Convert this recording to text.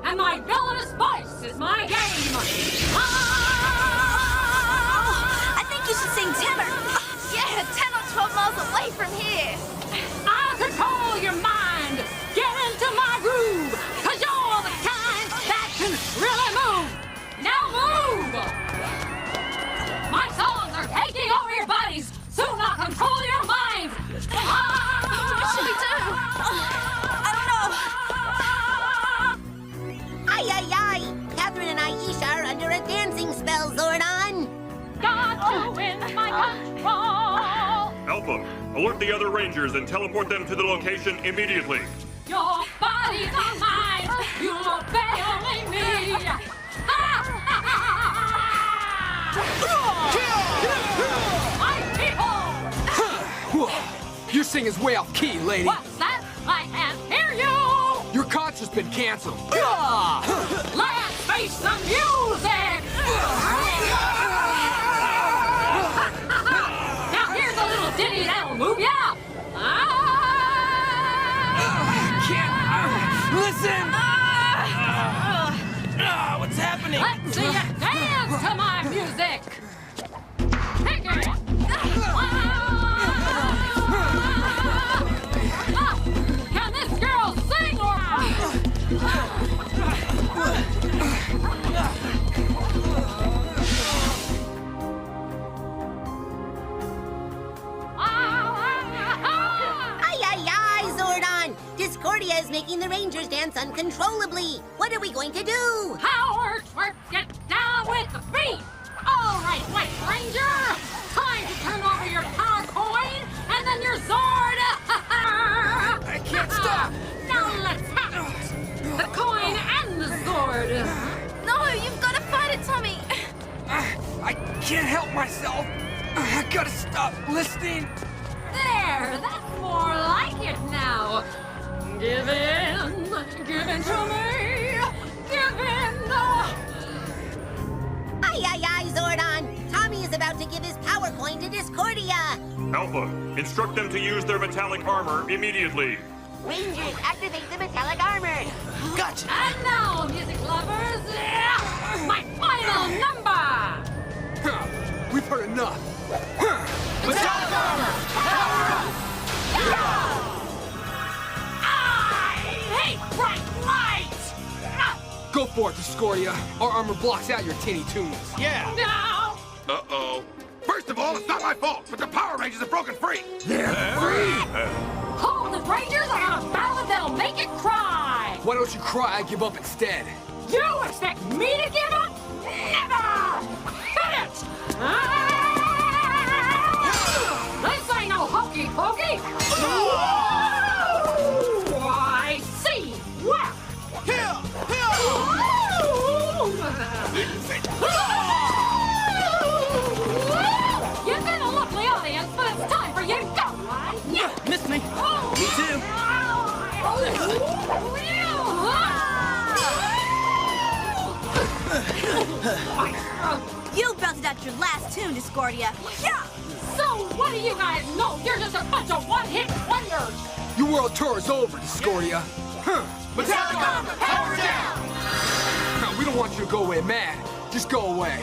and my villainous voice is my game. I think you should sing tenor. Yeah, 10 or 12 miles away from here. I'll control your mind. Get into my groove, cause you're the kind that can really move. Now move! My songs are taking over your bodies. Soon I'll control your minds. What should we do? I don't know. Ay, ay, ay! Catherine and Aisha are under a dancing spell, Zordon. Got to win my control. Alpha, alert the other Rangers and teleport them to the location immediately. Your body's on mine. You'll obey only me. My people! Your singing's way off key, lady. What's that? I can't hear you! Your concert's been canceled. Let's face some music! Now here's a little ditty that'll move ya! Listen! What's happening? Let's see you dance to my music! Take it! Can this girl sing or... Ay, ay, ay, Zordon! Discordia is making the Rangers dance uncontrollably. What are we going to do? Power twerk, get down with the beat! All right, White Ranger! Time to turn over your power coin and then your Zord! I can't stop! Now let's have it! The coin and the Zord! No, you've got to fight it, Tommy. I can't help myself. I gotta stop listening. There, that's more like it now. Give in to me, give in. Ay, ay, ay, Zordon! Tommy is about to give his power coin to Discordia. Alpha, instruct them to use their metallic armor immediately. Rangers, activate the metallic armor. Gotcha. And now, music lovers, my final number. We've heard enough. Metallic armor, power up! I hate bright lights! Go for it, Dischordia. Our armor blocks out your tinny tunes. Yeah. Now! Uh-oh. First of all, it's not my fault, but the Power Rangers have broken free. They're free! Hold the Rangers are on a ballad that'll make it cry! Why don't you cry and give up instead? You expect me to give up? Never! Hit it! This ain't no hokey pokey! I see! Well! Here! You've been a lovely audience, but it's time for you to go, right? Yeah! Missed me. Me too. You belted out your last tune, Dischordia. Yeah! So what do you guys know? You're just a bunch of one-hit wonders! Your world tour is over, Dischordia. Metallic armor, power down! We don't want you to go away mad. Just go away.